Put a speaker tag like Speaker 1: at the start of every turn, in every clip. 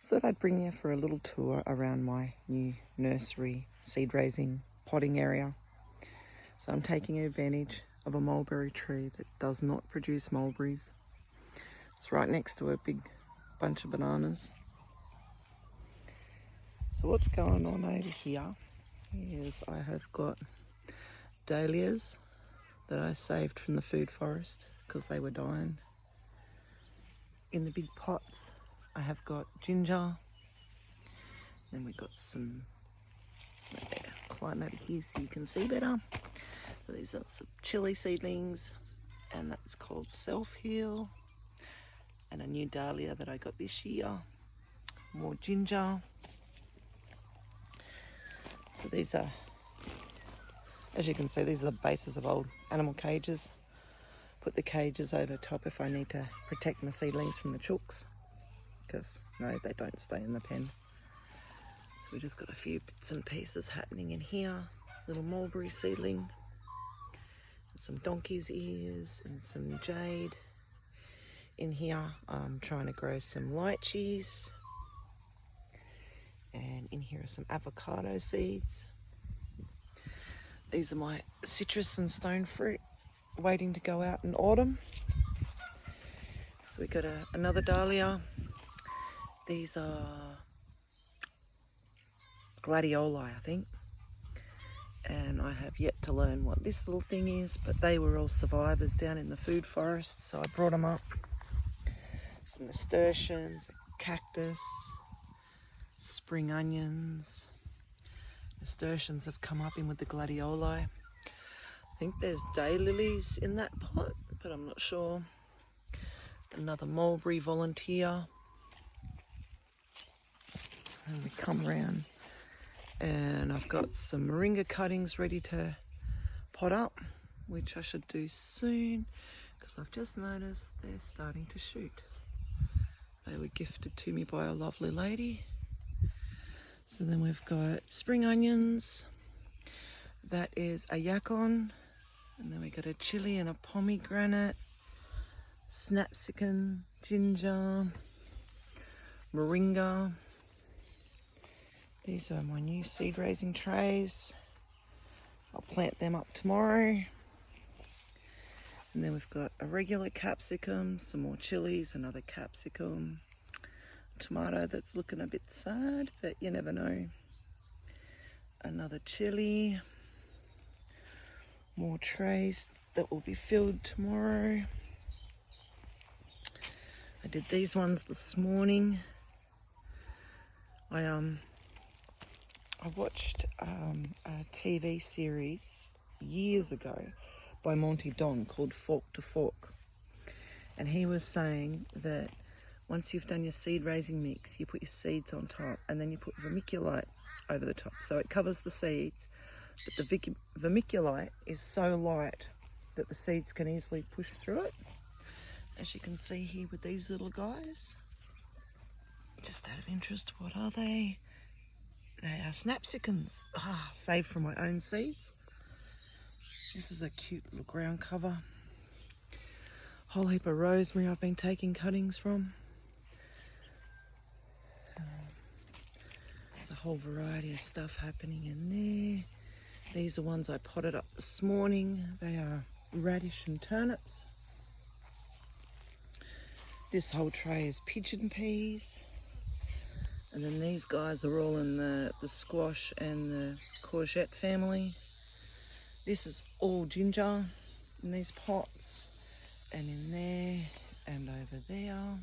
Speaker 1: Thought I'd bring you for a little tour around my new nursery seed raising potting area. So I'm taking advantage of a mulberry tree that does not produce mulberries. It's right next to a big bunch of bananas. So what's going on over here is I have got dahlias that I saved from the food forest because they were dying. In the big pots I have got ginger, then we've got some, climb over here so you can see better. So these are some chili seedlings, and that's called Self Heal, and a new dahlia that I got this year, more ginger. So these are, as you can see, these are the bases of old animal cages. Put the cages over top if I need to protect my seedlings from the chooks, because no, they don't stay in the pen. So we just got a few bits and pieces happening in here. Little mulberry seedling, and some donkey's ears, and some jade. In here I'm trying to grow some lychees, and in here are some avocado seeds. These are my citrus and stone fruit waiting to go out in autumn. So we got another dahlia. These are gladioli, I think, and I have yet to learn what this little thing is, but they were all survivors down in the food forest, so I brought them up. Some nasturtiums, a cactus, spring onions. Nasturtiums have come up in with the gladioli. I think there's daylilies in that pot, but I'm not sure. Another mulberry volunteer. And we come round and I've got some moringa cuttings ready to pot up, which I should do soon because I've just noticed they're starting to shoot. They were gifted to me by a lovely lady. So then we've got spring onions. That is a yacon. And then we got a chili and a pomegranate, snapsican, ginger, moringa. These are my new seed raising trays. I'll plant them up tomorrow. And then we've got a regular capsicum, some more chilies, another capsicum, tomato that's looking a bit sad, but you never know. Another chili, more trays that will be filled tomorrow. I did these ones this morning. I watched a TV series years ago by Monty Don called Fork to Fork, and he was saying that once you've done your seed raising mix, you put your seeds on top and then you put vermiculite over the top, so it covers the seeds, but the vermiculite is so light that the seeds can easily push through it, as you can see here with these little guys. Just out of interest, what are they? They are snapsicans, saved from my own seeds. This is a cute little ground cover. Whole heap of rosemary I've been taking cuttings from. There's a whole variety of stuff happening in there. These are ones I potted up this morning. They are radish and turnips. This whole tray is pigeon peas. And then these guys are all in the squash and the courgette family. This is all ginger in these pots, and in there and over there.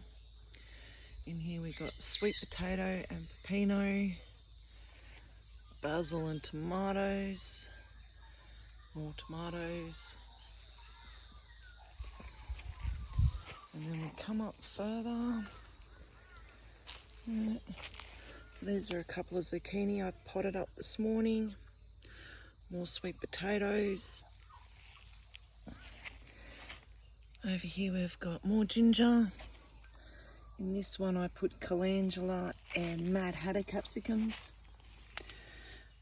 Speaker 1: In here we got sweet potato and pepino, basil and tomatoes, more tomatoes. And then we come up further. So these are a couple of zucchini I potted up this morning. More sweet potatoes. Over here we've got more ginger. In this one I put calendula and Mad Hatter capsicums.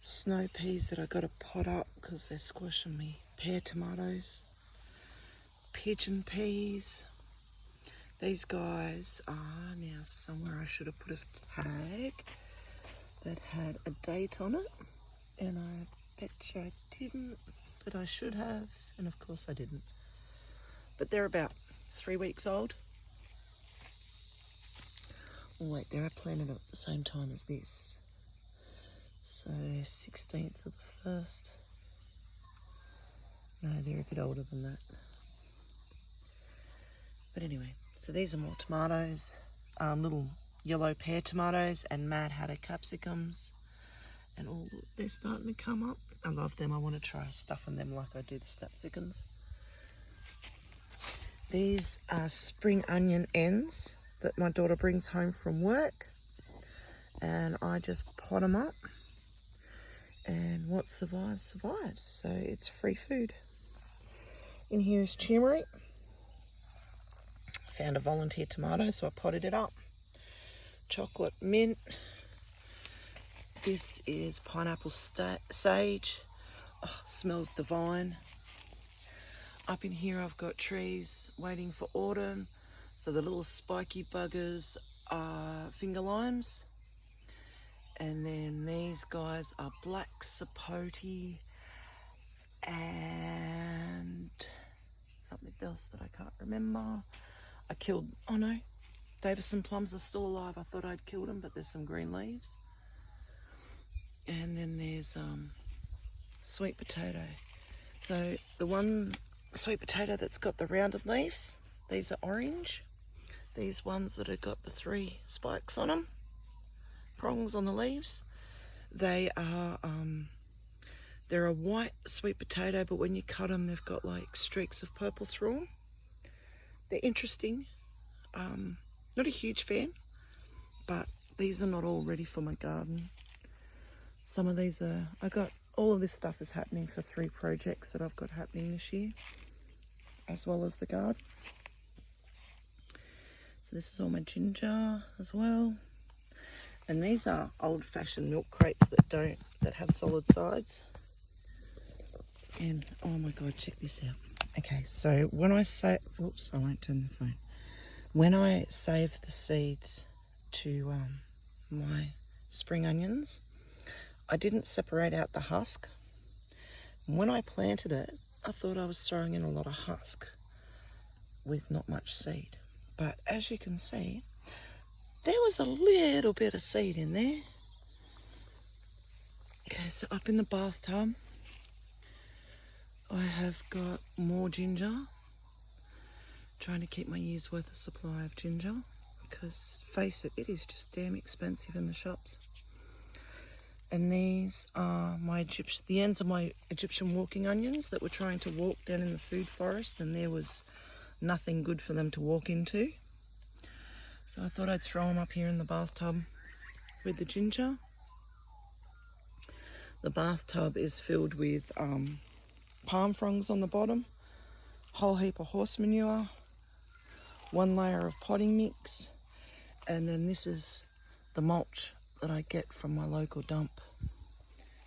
Speaker 1: Snow peas that I got to pot up because they're squashing me. Pear tomatoes. Pigeon peas. These guys are now somewhere. I should have put a tag that had a date on it, and I bet you I didn't, but I should have, and of course I didn't. But they're about 3 weeks old. Oh wait, they're planted at the same time as this. So 16th of the 1st. No, they're a bit older than that. But anyway, so these are more tomatoes, little yellow pear tomatoes and Mad Hatter capsicums. And all they're starting to come up. I love them. I want to try stuffing them like I do the snapsicums. These are spring onion ends that my daughter brings home from work. And I just pot them up. And what survives, survives. So it's free food. In here is turmeric. Found a volunteer tomato, so I potted it up. Chocolate mint. This is pineapple sage. Oh, smells divine. Up in here I've got trees waiting for autumn. So the little spiky buggers are finger limes. And then these guys are black sapote and something else that I can't remember. I killed, oh no, Davison plums are still alive. I thought I'd killed them, but there's some green leaves. And then there's sweet potato. So the one sweet potato that's got the rounded leaf, these are orange. These ones that have got the 3 spikes on them, prongs on the leaves, they are, they're a white sweet potato, but when you cut them, they've got like streaks of purple through them. They're interesting. Not a huge fan, but these are not all ready for my garden. Some of these are, all of this stuff is happening for 3 projects that I've got happening this year, as well as the garden. So this is all my ginger as well. And these are old-fashioned milk crates that have solid sides. And oh my God, check this out. Okay, so when I say, whoops, I won't turn the phone. When I save the seeds to my spring onions, I didn't separate out the husk. When I planted it, I thought I was throwing in a lot of husk with not much seed. But as you can see, there was a little bit of seed in there. Okay, so up in the bathtub, I have got more ginger. Trying to keep my year's worth of supply of ginger, because face it, it is just damn expensive in the shops. And these are the ends of my Egyptian walking onions that were trying to walk down in the food forest, and there was nothing good for them to walk into. So I thought I'd throw them up here in the bathtub with the ginger. The bathtub is filled with palm fronds on the bottom, whole heap of horse manure, 1 layer of potting mix, and then this is the mulch that I get from my local dump,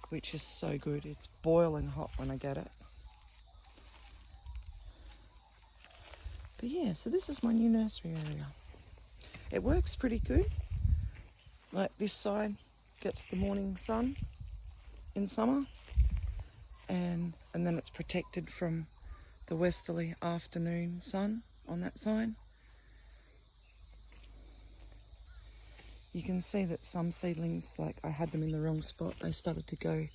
Speaker 1: which is so good. It's boiling hot when I get it. But yeah, so this is my new nursery area. It works pretty good. Like this side gets the morning sun in summer, and then it's protected from the westerly afternoon sun on that side. You can see that some seedlings, like I had them in the wrong spot, they started to go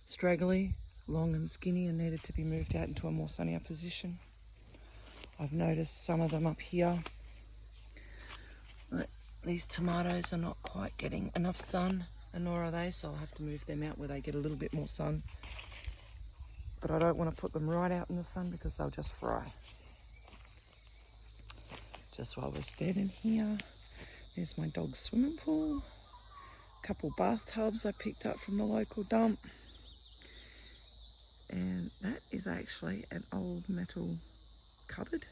Speaker 1: straggly, long and skinny, and needed to be moved out into a more sunnier position. I've noticed some of them up here, like these tomatoes are not quite getting enough sun, and nor are they, so I'll have to move them out where they get a little bit more sun. But I don't want to put them right out in the sun because they'll just fry. Just while we're standing here, there's my dog's swimming pool, a couple bathtubs I picked up from the local dump, and that is actually an old metal cupboard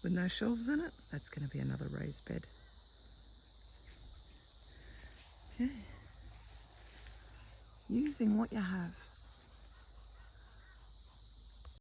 Speaker 1: with no shelves in it. That's going to be another raised bed. Okay. Using what you have.